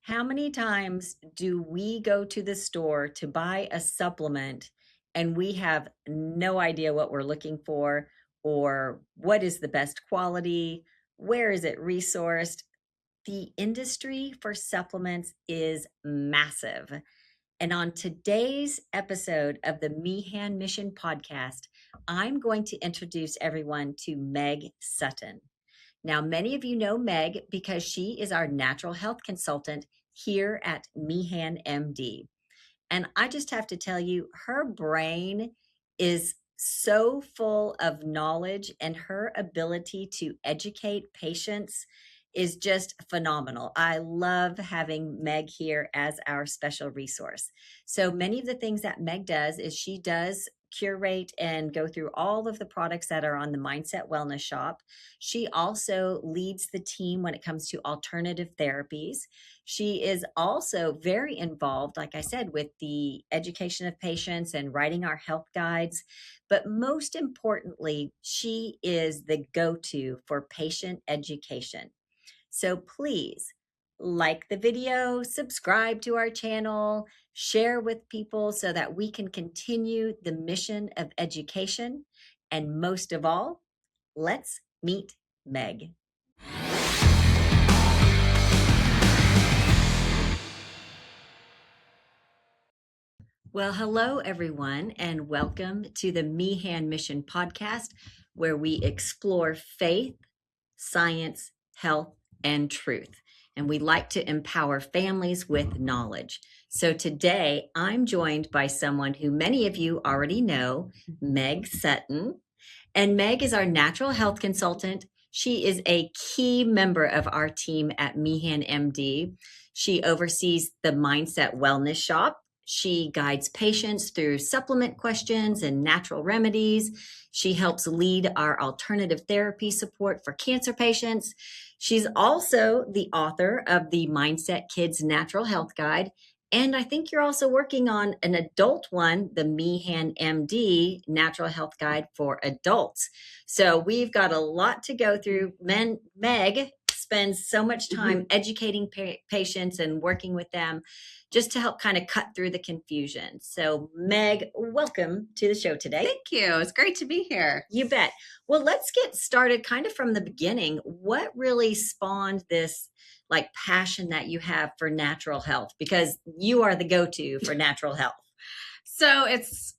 How many times do we go to the store to buy a supplement and we have no idea what we're looking for or what is the best quality? Where is it resourced? The industry for supplements is massive. And on today's episode of the Meehan Mission podcast, I'm going to introduce everyone to Meg Sutton. Now, many of you know Meg because she is our natural health consultant here at MeehanMD. And I just have to tell you, her brain is so full of knowledge, and her ability to educate patients is just phenomenal. I love having Meg here as our special resource. So many of the things that Meg does is she does curate and go through all of the products that are on the Mindset Wellness Shop. She also leads the team when it comes to alternative therapies. She is also very involved, like I said, with the education of patients and writing our health guides. But most importantly, she is the go-to for patient education. So please like the video, subscribe to our channel, share with people so that we can continue the mission of education. And most of all, let's meet Meg. Well, hello, everyone, and welcome to the Meehan Mission podcast, where we explore faith, science, health, and truth. And we like to empower families with knowledge. So today I'm joined by someone who many of you already know, Meg Sutton. And Meg is our natural health consultant. She is a key member of our team at MeehanMD. She oversees the Mindset Wellness Shop. She guides patients through supplement questions and natural remedies. She helps lead our alternative therapy support for cancer patients. She's also the author of the Mindset Kids Natural Health Guide. And I think you're also working on an adult one, the MeehanMD Natural Health Guide for Adults. So we've got a lot to go through. Meg spends so much time educating patients and working with them just to help kind of cut through the confusion. So Meg, welcome to the show today. Thank you. It's great to be here. You bet. Well, let's get started kind of from the beginning. What really spawned this like passion that you have for natural health? Because you are the go-to for natural health. So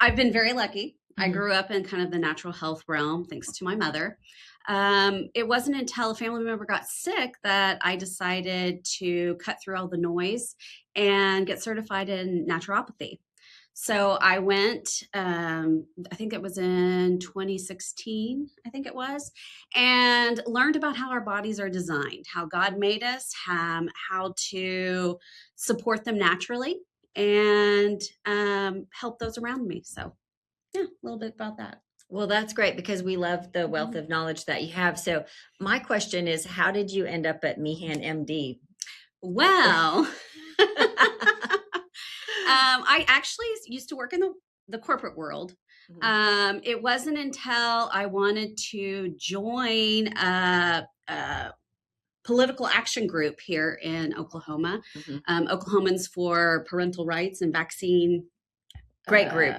I've been very lucky. I grew up in kind of the natural health realm, thanks to my mother. It wasn't until a family member got sick that I decided to cut through all the noise and get certified in naturopathy. So I went, I think it was in 2016, I think it was, and learned about how our bodies are designed, how God made us, how to support them naturally, and help those around me. So yeah, a little bit about that. Well, that's great because we love the wealth of knowledge that you have. So my question is, how did you end up at MeehanMD? Well, I actually used to work in the corporate world. It wasn't until I wanted to join a political action group here in Oklahoma, Oklahomans for Parental Rights and Vaccine. Great group.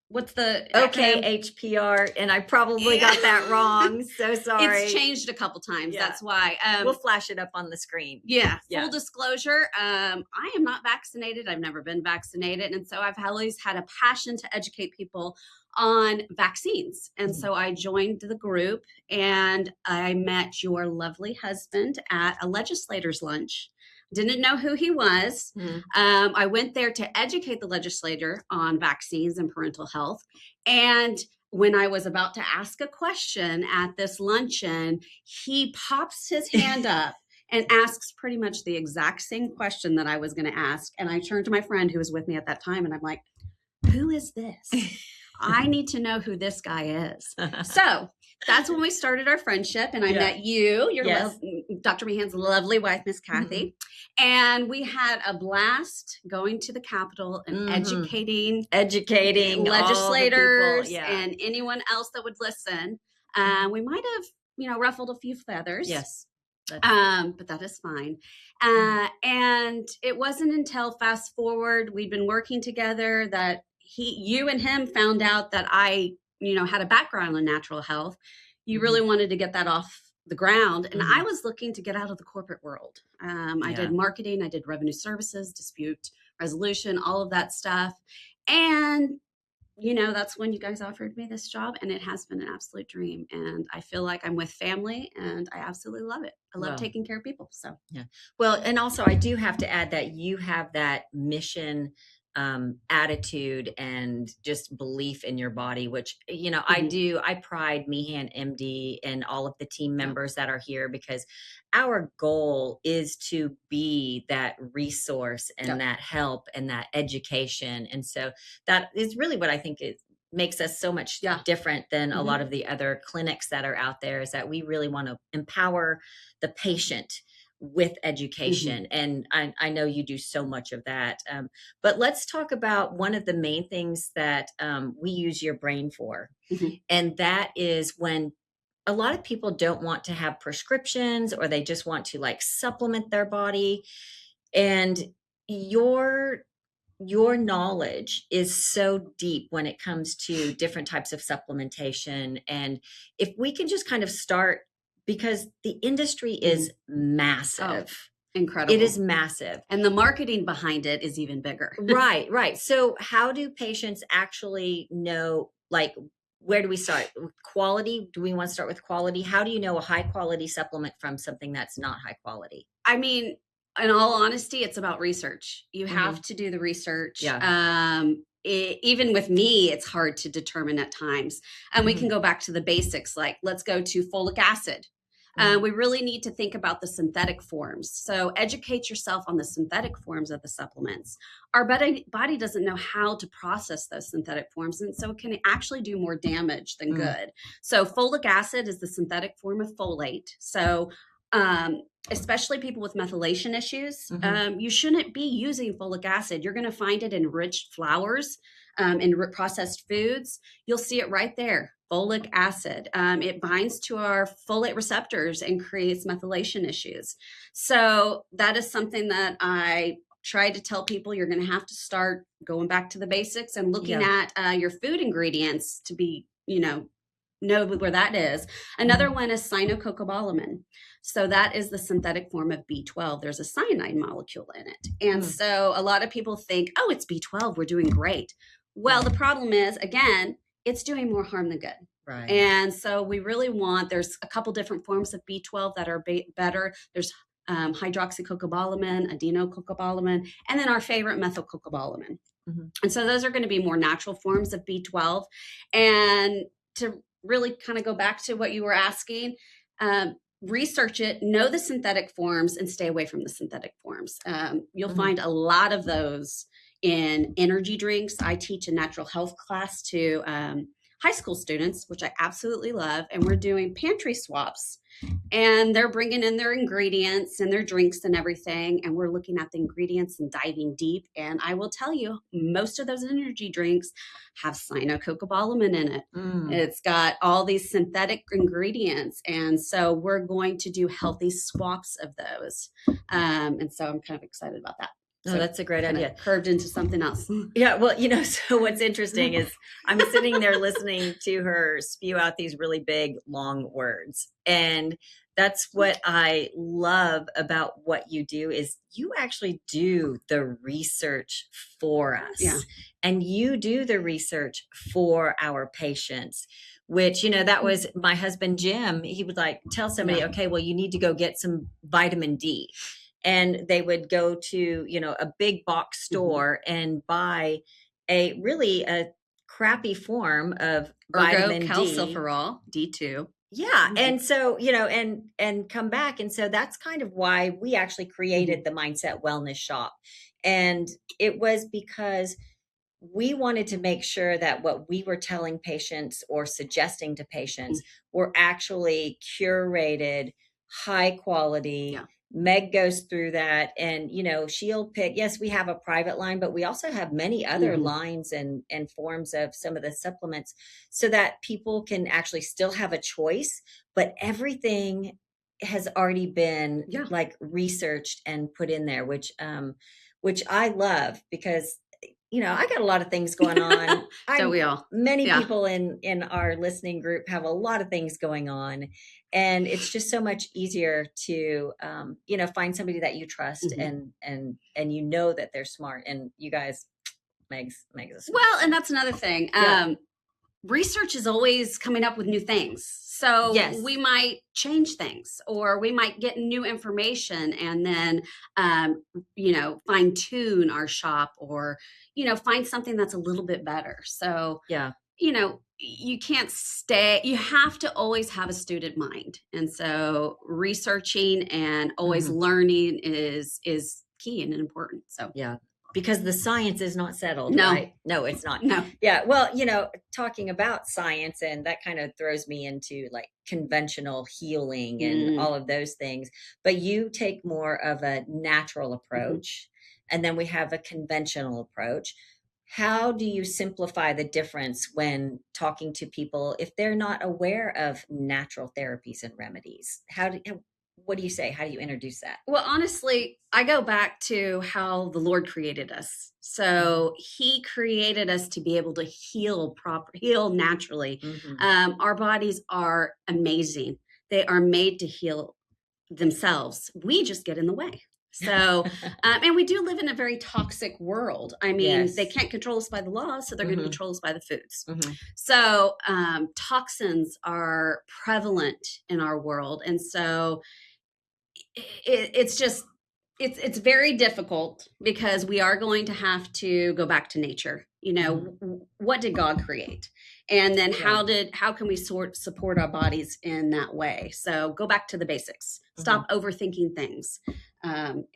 What's the HPR? And I probably got that wrong. So sorry. It's changed a couple times. Yeah. That's why. We'll flash it up on the screen. Yeah. Full disclosure, I am not vaccinated. I've never been vaccinated. And so I've always had a passion to educate people on vaccines. And so I joined the group and I met your lovely husband at a legislators' lunch. Didn't know who he was. I went there to educate the legislator on vaccines and parental health. And when I was about to ask a question at this luncheon, he pops his hand up and asks pretty much the exact same question that I was going to ask. And I turned to my friend who was with me at that time and I'm like, who is this? I need to know who this guy is. So that's when we started our friendship. And I met you, Dr. Meehan's lovely wife, Miss Cathy. And we had a blast going to the Capitol and educating legislators and anyone else that would listen. We might have, ruffled a few feathers. Yes. That's But that is fine. mm, And it wasn't until fast forward, we'd been working together, that you and him found out that I had a background in natural health. You mhm, really wanted to get that off the ground. And I mhm. was looking to get out of the corporate world. I did Yeah. marketing, I did revenue services, dispute resolution, all of that stuff. And that's when you guys offered me this job, and it has been an absolute dream. And I feel like I'm with family, and I absolutely love it. I love Well, taking care of people. So, yeah. Well, and also I do have to add that you have that mission attitude and just belief in your body, which, mhm, I pride Meehan MD and all of the team yeah, members that are here because our goal is to be that resource yeah, and that help and that education. And so that is really what I think it makes us so much yeah, different than a lot hmm of the other clinics that are out there, is that we really want to empower the patient with hmm education. And I know you do so much of that. But let's talk about one of the main things that we use your brain for. hmm And that is when a lot of people don't want to have prescriptions, or they just want to like supplement their body. And your your knowledge is so deep when it comes to different types of supplementation. And if we can just kind of start, because the industry hmm is oh, massive. It is incredible. massive. And the marketing behind it is even bigger. Right, right. So how do patients actually know, like, where do we start? With quality? Do we want to start with quality? How do you know a high quality supplement from something that's not high quality? I mean, in all honesty, it's about research. You have Hmm. to do the research. Yeah. Even with me, it's hard to determine at times. And we can Hmm. go back to the basics, like let's go to folic acid. Hmm. We really need to think about the synthetic forms. So educate yourself on the synthetic forms of the supplements. Our body doesn't know how to process those synthetic forms, and so it can actually do more damage than Mm. good. So folic acid is the synthetic form of folate. So um, especially people with methylation issues, Hmm. you shouldn't be using folic acid. You're going to find it in rich flours, in processed foods. You'll see it right there. Folic acid. It binds to our folate receptors and creates methylation issues. So that is something that I try to tell people. You're going to have to start going back to the basics and looking Yeah. at your food ingredients to know where that is. Another Hmm. one is cyanococobalamin. So that is the synthetic form of B12. There's a cyanide molecule in it. And Mm. so a lot of people think, oh, it's B12. We're doing great. Well, Yeah. the problem is, again, it's doing more harm than good. Right. And so we really there's a couple different forms of B12 that are better. There's hydroxycocobalamin, adenococobalamin, and then our favorite methylcocobalamin. Mhm. And so those are going to be more natural forms of B12. And to really kind of go back to what you were asking, research it, know the synthetic forms, and stay away from the synthetic forms. You'll Mhm. find a lot of those in energy drinks. I teach a natural health class to high school students, which I absolutely love. And we're doing pantry swaps, and they're bringing in their ingredients and their drinks and everything, and we're looking at the ingredients and diving deep. And I will tell you, most of those energy drinks have cyanococobalamin in it. Mm. It's got all these synthetic ingredients, and so we're going to do healthy swaps of those. And so I'm kind of excited about that. No, So that's a great kind of idea. curved into something else. Yeah, well, so what's interesting is I'm sitting there listening to her spew out these really big, long words. And that's what I love about what you do, is you actually do the research for Yeah. us. And you do the research for our patients, which, that was my husband, Jim. He would like tell Yeah. somebody, okay, well, you need to go get some vitamin D. And they would go to a big box hmm store and buy a crappy form of Ergo vitamin D. calciferol D2. Yeah, hmm and so and come back. And so that's kind of why we actually hmm created the Mindset Wellness Shop. And it was because we wanted to make sure that what we were telling patients or suggesting to patients were actually curated, high quality. Yeah. Meg goes through that, and she'll pick. Yes, we have a private line, but we also have many other hmm lines and forms of some of the supplements, so that people can actually still have a choice, but everything has already been Yeah. like researched and put in there, which I love because I got a lot of things going on. Don't I'm we all? Many Yeah. people in our listening group have a lot of things going on, and it's just so much easier to find somebody that you trust Mhm. and that they're smart. And you guys, Meg's a smart Well, and gal. that's another thing. Yeah. Research is always coming up with new things. So we Yes. might change things, or we might get new information and then, fine tune our shop, or, find something that's a little bit better. So, Yeah. you can't stay, you have to always have a student mind. And so researching and always Mhm. learning is key and important. So, Yeah. Because the science is not settled, no, right? No, it's not. no. Yeah. Well, talking about science, and that kind of throws me into like conventional healing and Mm, all of those things. But you take more of a natural mhm. approach, and then we have a conventional approach. How do you simplify the difference when talking to people if they're not aware of natural therapies and remedies? What do you say? How do you introduce that? Well, honestly, I go back to how the Lord created us. Mhm. So He created us to be able to heal naturally. Mhm. Our bodies are amazing. They are made to heal themselves. We just get in the way. So, and we do live in a very toxic world. I mean, they Yes. can't control us by the law, so they're going to Mhm. control us by the foods. Mhm. So, toxins are prevalent in our world, and so it's just it's very difficult because we are going to have to go back to nature. Mhm. What did God create, and then Yeah. how can we support our bodies in that way? So go back to the basics. Mhm. Stop overthinking things.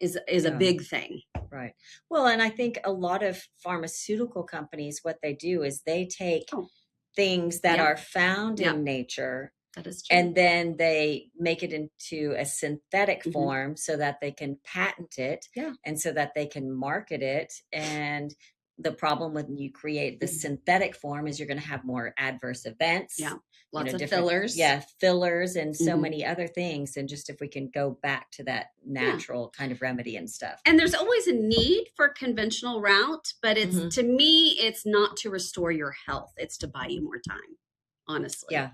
Is a Yeah. big thing. Right. Well, and I think a lot of pharmaceutical companies, what they do is they take Oh, things that yep, are found yep, in nature, that is true. and then they make it into a synthetic Hmm. form so that they can patent it Yeah. and so that they can market it. And the problem when you create the Mhm. synthetic form is you're going to have more adverse events, Yeah, lots of different, fillers. yeah, fillers and so Hmm. many other things. And just if we can go back to that Yeah. natural kind of remedy and stuff. And there's always a need for conventional route, but it's Hmm. to me, it's not to restore your health. It's to buy you more time, honestly, Yeah.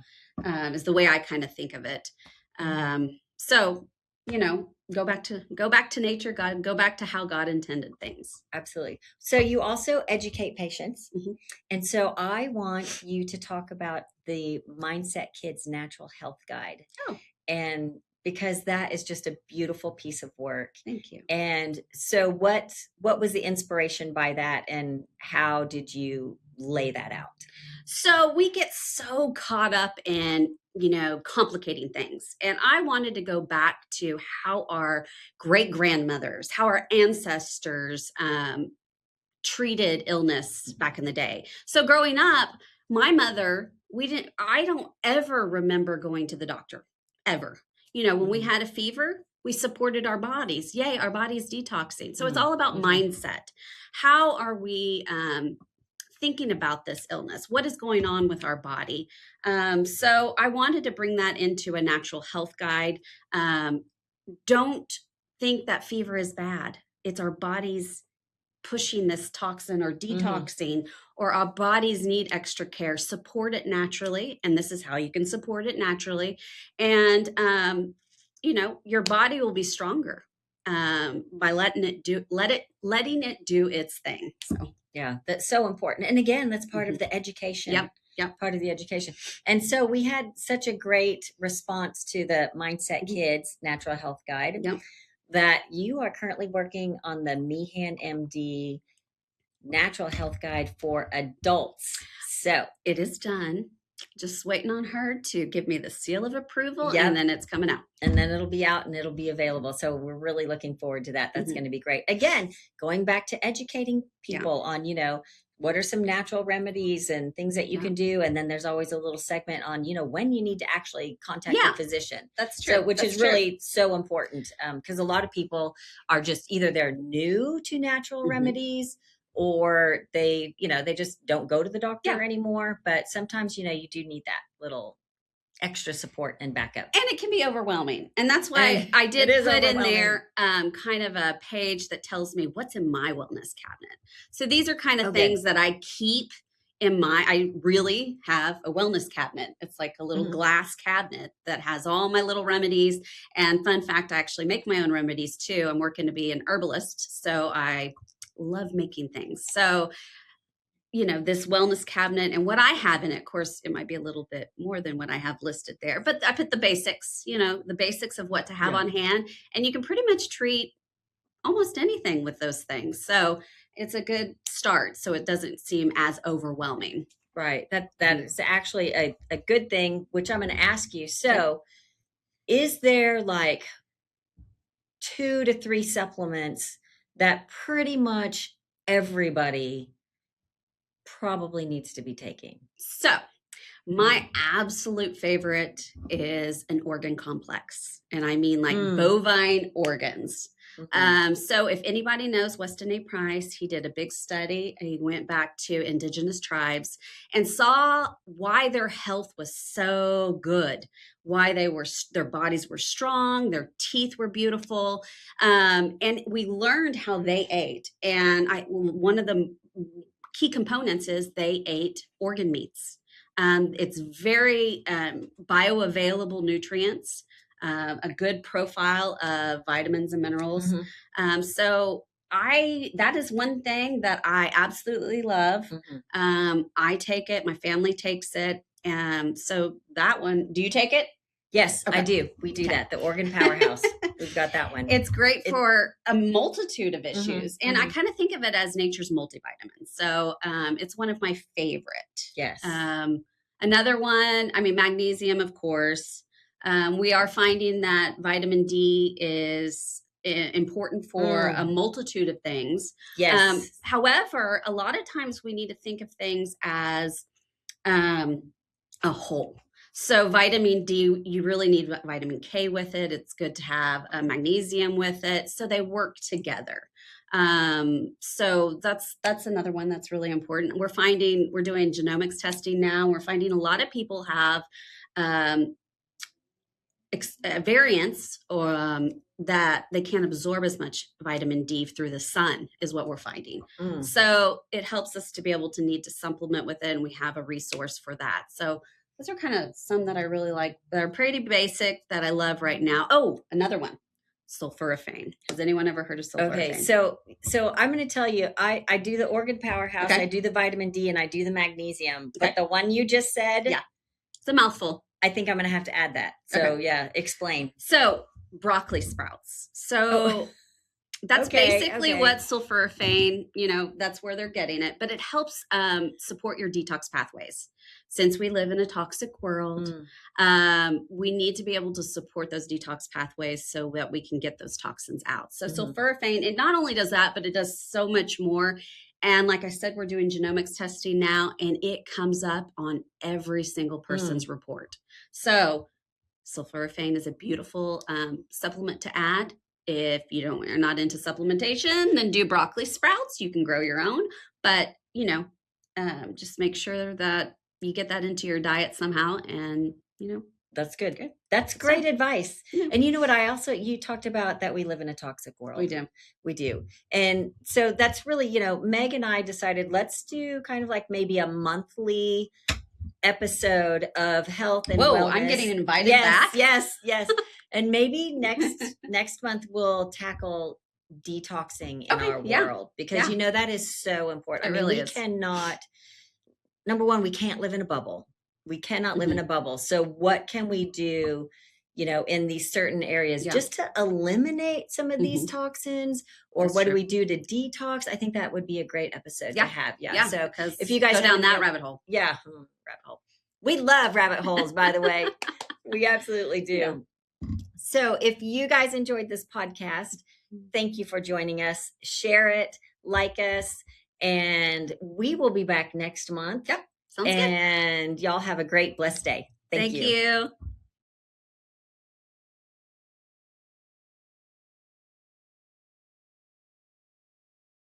is the way I kind of think of it. Hmm. So, go back to nature, God, go back to how God intended things. Absolutely. So you also educate patients. Mhm. And so I want you to talk about the Mindset Kids Natural Health Guide. Oh, And because that is just a beautiful piece of work. thank you. And so what was the inspiration by that, and how did you lay that out? So we get so caught up in, complicating things. And I wanted to go back to how our great grandmothers, how our ancestors treated illness back in the day. So growing up, my mother, I don't ever remember going to the doctor, ever. When we Mhm. had a fever, we supported our bodies. Yay, our body's detoxing. So it's Mhm. all about Mhm. mindset. How are we thinking about this illness? What is going on with our body? So I wanted to bring that into a natural health guide. Don't think that fever is bad. It's our body's pushing this toxin or Mhm. detoxing, or our bodies need extra care. Support it naturally, and this is how you can support it naturally. And your body will be stronger by letting it do its thing. So Yeah, that's so important. And again, that's part of mhm. the education, Yep, yep. part of the education. And so we had such a great response to the Mindset Mhm. Kids Natural Health Guide Yep. that you are currently working on the MeehanMD Natural Health Guide for adults. So, It is done. Just waiting on her to give me the seal of approval, and yep. then it's coming out. And then it'll be out and it'll be available. So we're really looking forward to that. That's Mhm. going to be great. Again, going back to educating Yeah, people on, what are some natural remedies and things that you yeah, can do. And then there's always a little segment on, when you need to actually contact your yeah. physician. That's So, true. which That's is true. really so important because a lot of people are just either they're new to natural Hmm. remedies, or they just don't go to the doctor Yeah. anymore. But sometimes, you do need that little extra support and backup. And it can be overwhelming. And that's why I did put in there kind of a page that tells me what's in my wellness cabinet. So these are kind of things that I keep in I really have a wellness cabinet. It's like a little glass cabinet that has all my little remedies. And fun fact, I actually make my own remedies too. I'm working to be an herbalist, so I love making things. So, you know, this wellness cabinet and what I have in it, of course, it might be a little bit more than what I have listed there, but I put the basics, you know, the basics of what to have on hand, and you can pretty much treat almost anything with those things. So it's a good start, so it doesn't seem as overwhelming. Right. That is actually a good thing, which I'm going to ask you. So is there like 2 to 3 supplements that pretty much everybody probably needs to be taking? So my absolute favorite is an organ complex. And I mean like bovine organs. So if anybody knows Weston A. Price, he did a big study and he went back to indigenous tribes and saw why their health was so good, why their bodies were strong, their teeth were beautiful. And we learned how they ate. And one of the key components is they ate organ meats. It's very bioavailable nutrients, a good profile of vitamins and minerals. So that is one thing that I absolutely love. I take it. My family takes it. So that one, do you take it? Yes, I do. We do that. The Organ Powerhouse. We've got that one. It's great for a multitude of issues. And I kind of think of it as nature's multivitamin. So it's one of my favorite. Yes. Another one, I mean, magnesium, of course. We are finding that vitamin D is important for a multitude of things. Yes. However, a lot of times we need to think of things as a whole. So vitamin D, you really need vitamin K with it. It's good to have magnesium with it. So they work together. So that's another one that's really important. We're doing genomics testing now. We're finding a lot of people have variants or that they can't absorb as much vitamin D through the sun is what we're finding. So it helps us to be able to need to supplement with it, and we have a resource for that. So those are kind of some that I really like that are pretty basic that I love right now. Oh, another one, sulforaphane. Has anyone ever heard of sulforaphane? Okay, so I'm going to tell you, I do the Organ Powerhouse, I do the vitamin D, and I do the magnesium. But the one you just said, it's a mouthful. I think I'm going to have to add that. So explain. So broccoli sprouts. So that's basically what sulforaphane, you know, that's where they're getting it. But it helps support your detox pathways. Since we live in a toxic world, we need to be able to support those detox pathways so that we can get those toxins out. So sulforaphane, it not only does that, but it does so much more. And like I said, we're doing genomics testing now, and it comes up on every single person's report. So sulforaphane is a beautiful supplement to add. If you're not into supplementation, then do broccoli sprouts. You can grow your own, but you know, just make sure that you get that into your diet somehow. And you know, that's good. That's great advice. And you know what? You talked about that we live in a toxic world. We do. And so that's really, you know, Meg and I decided let's do kind of like maybe a monthly episode of health and wellness. I'm getting invited back. Yes. And maybe next month we'll tackle detoxing in our world, because you know that is so important. We cannot, number one, we can't live in a bubble. We cannot live in a bubble. So what can we do, you know, in these certain areas just to eliminate some of these toxins, or what do we do to detox? I think that would be a great episode to have. So if you guys go down that rabbit hole. Rabbit hole. We love rabbit holes, by the way. We absolutely do. So if you guys enjoyed this podcast, thank you for joining us. Share it, like us, and we will be back next month. Sounds good. And y'all have a great, blessed day. Thank you.